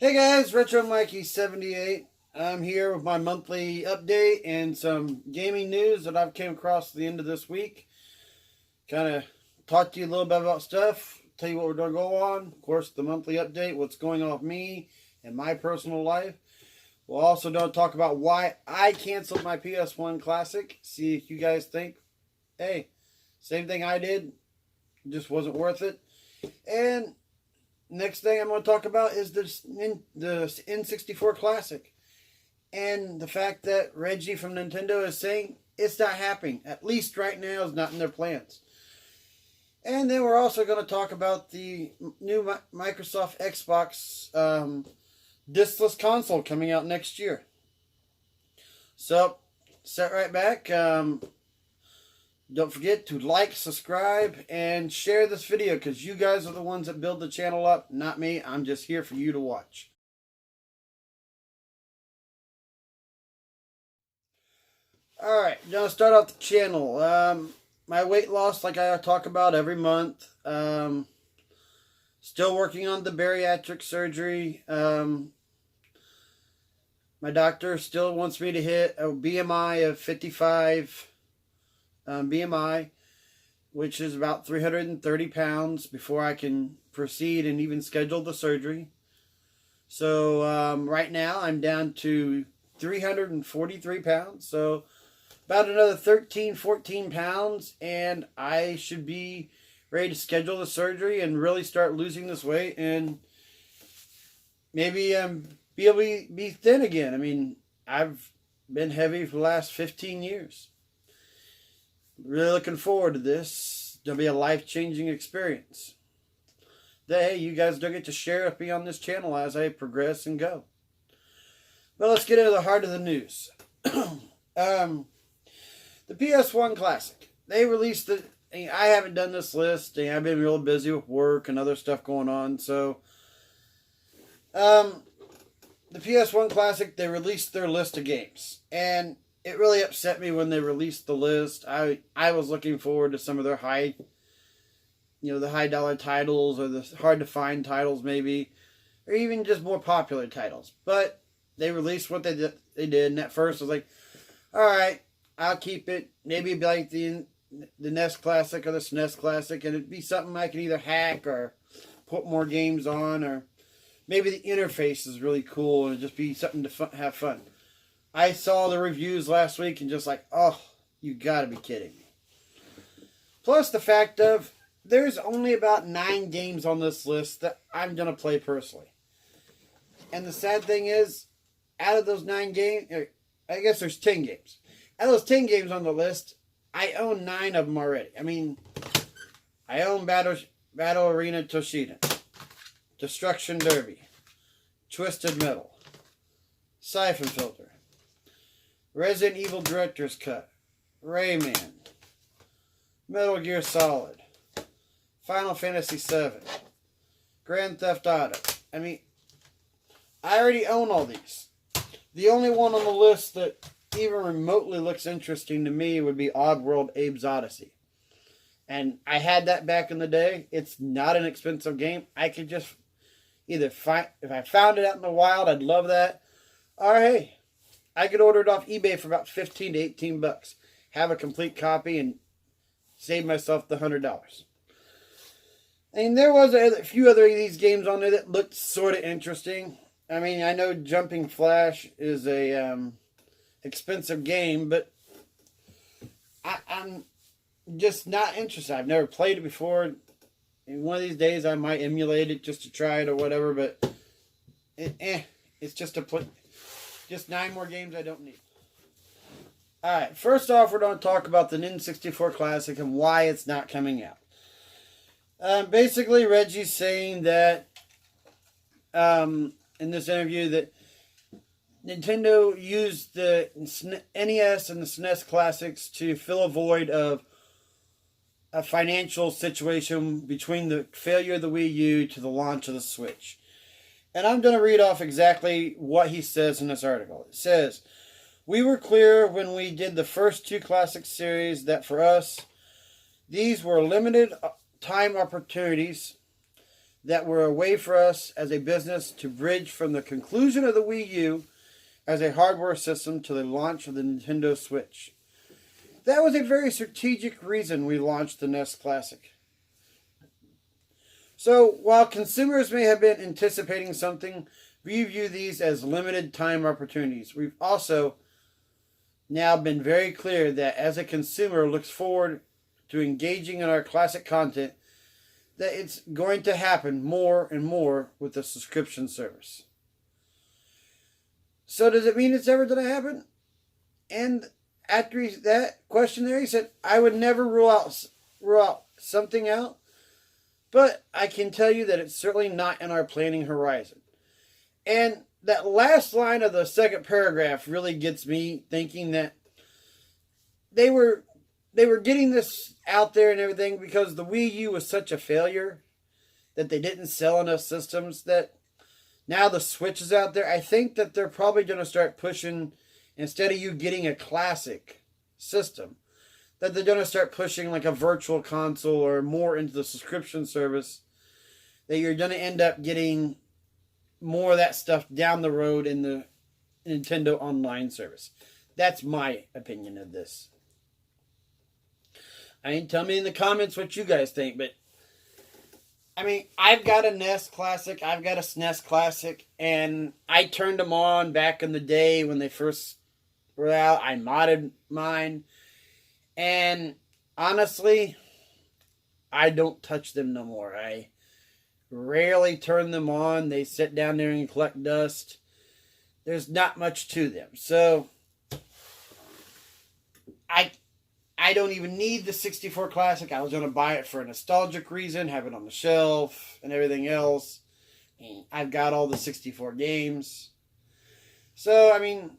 Hey guys, Retro Mikey 78. I'm here with my monthly update and some gaming news that I've came across at the end of this week. Kind of talk to you a little bit about stuff, tell you what we're going to go on. Of course, the monthly update, what's going on with me and my personal life. We'll also talk about why I canceled my PS1 Classic. See if you guys think, hey, same thing I did, just wasn't worth it. And next thing I'm going to talk about is the N64 Classic. And the fact that Reggie from Nintendo is saying it's not happening. At least right now, it's not in their plans. And then we're also going to talk about the new Microsoft Xbox diskless console coming out next year. So, sit right back. Don't forget to like, subscribe, and share this video because you guys are the ones that build the channel up, not me. I'm just here for you to watch. Alright, now start off the channel. My weight loss, like I talk about every month. Still working on the bariatric surgery. My doctor still wants me to hit a BMI of 55. BMI, which is about 330 pounds before I can proceed and even schedule the surgery. So right now I'm down to 343 pounds. So about another 13, 14 pounds and I should be ready to schedule the surgery and really start losing this weight and maybe be able to be thin again. I mean, I've been heavy for the last 15 years. Really looking forward to this. It'll be a life-changing experience. Hey, you guys don't get to share with me on this channel as I progress and go. But let's get into the heart of the news. The PS1 Classic. They released the... I haven't done this list. I've been real busy with work and other stuff going on. So, the PS1 Classic, they released their list of games. And it really upset me when they released the list. I was looking forward to some of their the high dollar titles or the hard to find titles maybe, or even just more popular titles. But they released what they did, and at first I was like, all right, I'll keep it. Maybe it'd be like the NES Classic or the SNES Classic, and it'd be something I could either hack or put more games on, or maybe the interface is really cool and it'd just be something to have fun. I saw the reviews last week and just like, oh, you gotta be kidding me. Plus the fact of, there's only about 9 games on this list that I'm gonna play personally. And the sad thing is, out of those 9 games, I guess there's 10 games. Out of those 10 games on the list, I own 9 of them already. I mean, I own Battle Arena Toshinden, Destruction Derby, Twisted Metal, Siphon Filter, Resident Evil Director's Cut, Rayman, Metal Gear Solid, Final Fantasy VII, Grand Theft Auto. I mean, I already own all these. The only one on the list that even remotely looks interesting to me would be Oddworld Abe's Odyssey. And I had that back in the day. It's not an expensive game. I could just either find, if I found it out in the wild, I'd love that. Or hey, I could order it off eBay for about 15 to 18 bucks. Have a complete copy and save myself the $100. I mean, there was a few other of these games on there that looked sort of interesting. I mean, I know Jumping Flash is a expensive game, but I'm just not interested. I've never played it before. And one of these days I might emulate it just to try it or whatever, but it's just just 9 more games I don't need. Alright, first off, we're going to talk about the N64 Classic and why it's not coming out. Basically, Reggie's saying that, in this interview, that Nintendo used the NES and the SNES Classics to fill a void of a financial situation between the failure of the Wii U to the launch of the Switch. And I'm going to read off exactly what he says in this article. It says, "We were clear when we did the first 2 classic series that for us, these were limited time opportunities that were a way for us as a business to bridge from the conclusion of the Wii U as a hardware system to the launch of the Nintendo Switch. That was a very strategic reason we launched the NES Classic. So, while consumers may have been anticipating something, we view these as limited time opportunities. We've also now been very clear that as a consumer looks forward to engaging in our classic content, that it's going to happen more and more with the subscription service. So does it mean it's ever going to happen? And after that question there, he said, I would never rule out something out, but I can tell you that it's certainly not in our planning horizon. And that last line of the second paragraph really gets me thinking that they were getting this out there and everything because the Wii U was such a failure that they didn't sell enough systems, that now the Switch is out there. I think that they're probably going to start pushing, instead of you getting a classic system, that they're going to start pushing like a virtual console or more into the subscription service, that you're going to end up getting more of that stuff down the road in the Nintendo Online service. That's my opinion of this. I mean, tell me in the comments what you guys think, but I mean, I've got a NES Classic, I've got a SNES Classic, and I turned them on back in the day when they first were out. I modded mine, and honestly, I don't touch them no more. I rarely turn them on. They sit down there and collect dust. There's not much to them. So, I don't even need the 64 Classic. I was going to buy it for a nostalgic reason, have it on the shelf and everything else. And I've got all the 64 games. So, I mean,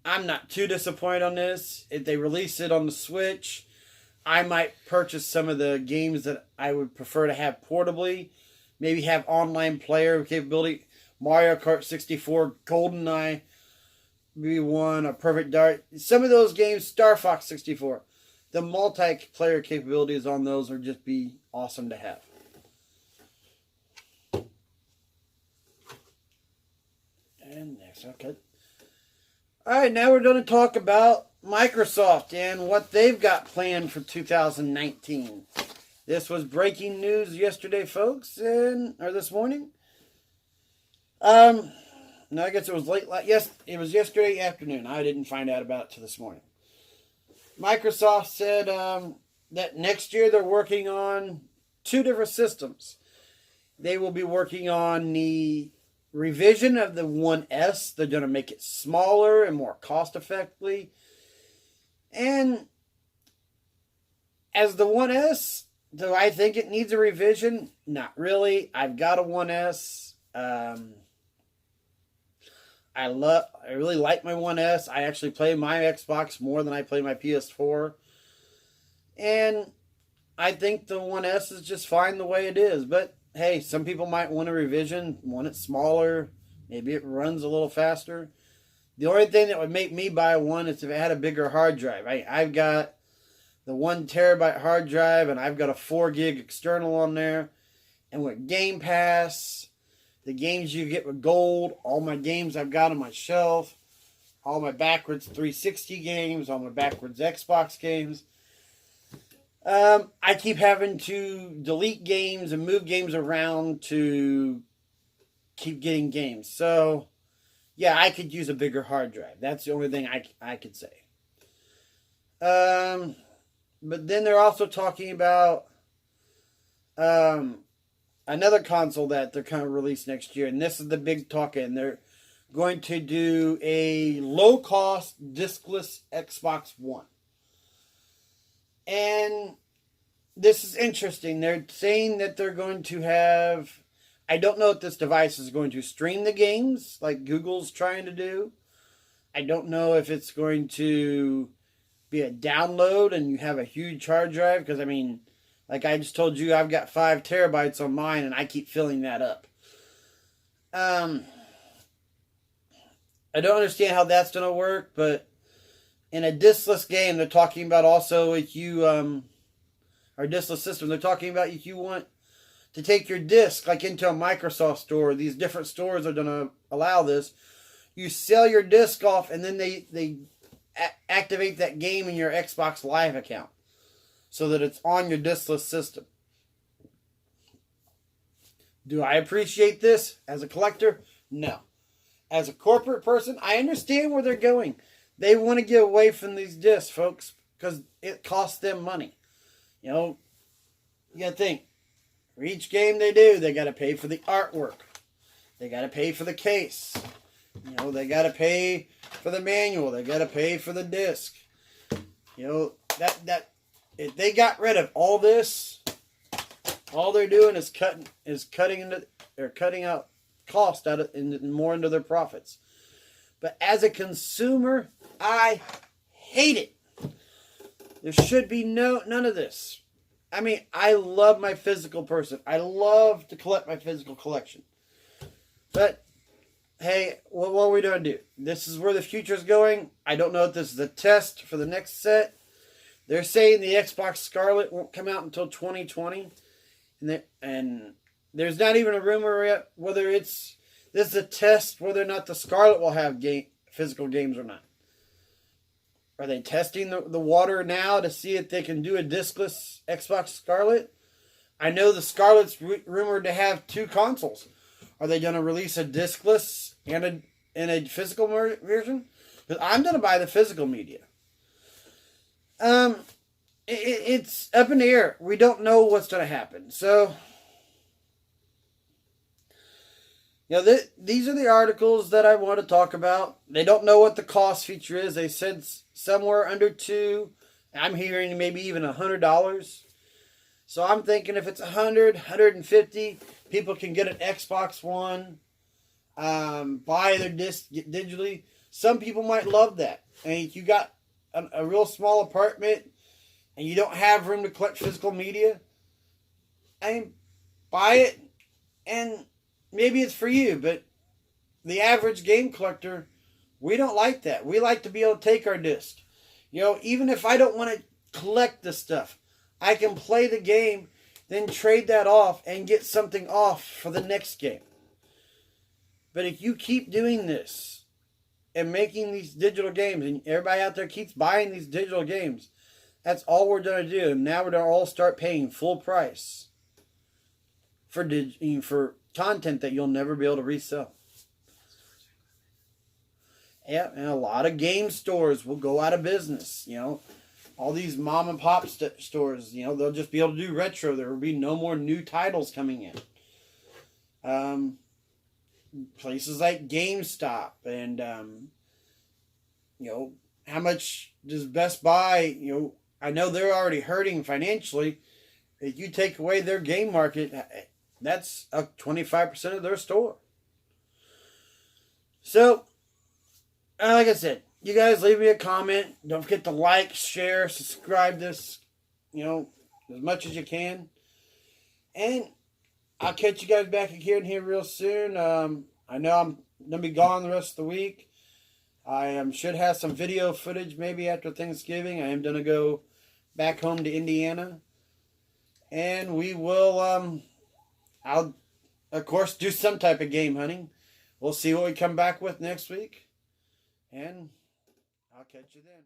I'm not too disappointed on this. If they release it on the Switch, I might purchase some of the games that I would prefer to have portably. Maybe have online player capability. Mario Kart 64, GoldenEye, Ps1, a Perfect Dark. Some of those games, Star Fox 64. The multiplayer capabilities on those would just be awesome to have. And next, okay. Alright, now we're going to talk about Microsoft and what they've got planned for 2019. This was breaking news yesterday, folks, or this morning. No, I guess it was late. Yes, it was yesterday afternoon. I didn't find out about it till this morning. Microsoft said that next year they're working on 2 different systems. They will be working on the revision of the 1S. They're going to make it smaller and more cost-effectively. And as the 1S, do I think it needs a revision? Not really. I've got a 1S. I really like my 1S. I actually play my Xbox more than I play my PS4. And I think the 1S is just fine the way it is. But hey, some people might want a revision, want it smaller. Maybe it runs a little faster. The only thing that would make me buy one is if it had a bigger hard drive. I've got the 1 terabyte hard drive, and I've got a 4 gig external on there. And with Game Pass, the games you get with gold, all my games I've got on my shelf, all my backwards 360 games, all my backwards Xbox games. I keep having to delete games and move games around to keep getting games. So, yeah, I could use a bigger hard drive. That's the only thing I could say. But then they're also talking about another console that they're kind of released next year. And this is the big talk. And they're going to do a low-cost discless Xbox One. And this is interesting. They're saying that they're going to have... I don't know if this device is going to stream the games like Google's trying to do. I don't know if it's going to be a download and you have a huge hard drive. Because, I mean, like I just told you, I've got 5 terabytes on mine and I keep filling that up. I don't understand how that's going to work, but in a diskless game, they're talking about also if you, or diskless system, they're talking about if you want to take your disc like into a Microsoft store. These different stores are going to allow this. You sell your disc off, and then they activate that game in your Xbox Live account so that it's on your diskless system. Do I appreciate this as a collector? No. As a corporate person, I understand where they're going. They want to get away from these discs, folks, because it costs them money. You know, you got to think. For each game they do, they got to pay for the artwork. They got to pay for the case. You know, they got to pay for the manual. They got to pay for the disc. You know, that if they got rid of all this, all they're doing is cutting out cost out of and more into their profits. But as a consumer, I hate it. There should be none of this. I mean, I love my physical person. I love to collect my physical collection. But hey, what are we going to do? This is where the future is going. I don't know if this is a test for the next set. They're saying the Xbox Scarlet won't come out until 2020. And there's not even a rumor yet whether this is a test whether or not the Scarlet will have physical games or not. Are they testing the water now to see if they can do a discless Xbox Scarlet? I know the Scarlet's rumored to have 2 consoles. Are they going to release a discless and a physical version? Because I'm going to buy the physical media. It's up in the air. We don't know what's going to happen. So, you know, these are the articles that I want to talk about. They don't know what the cost feature is. They said somewhere under $2. I'm hearing maybe even $100. So I'm thinking if it's $100, $150, people can get an Xbox One, buy their disc digitally. Some people might love that. And if you got a real small apartment and you don't have room to collect physical media, I mean, buy it and maybe it's for you. But the average game collector, we don't like that. We like to be able to take our disc. You know, even if I don't want to collect this stuff, I can play the game, then trade that off and get something off for the next game. But if you keep doing this and making these digital games, and everybody out there keeps buying these digital games, that's all we're going to do. And now we're going to all start paying full price for content that you'll never be able to resell. Yeah, and a lot of game stores will go out of business. You know, all these mom and pop stores, you know, they'll just be able to do retro. There will be no more new titles coming in. Places like GameStop and, you know, how much does Best Buy, you know, I know they're already hurting financially. If you take away their game market, that's up 25% of their store. So, like I said, you guys leave me a comment. Don't forget to like, share, subscribe this, you know, as much as you can. And I'll catch you guys back here real soon. I know I'm going to be gone the rest of the week. I should have some video footage maybe after Thanksgiving. I am going to go back home to Indiana. And we will, I'll, of course, do some type of game hunting. We'll see what we come back with next week. And I'll catch you then.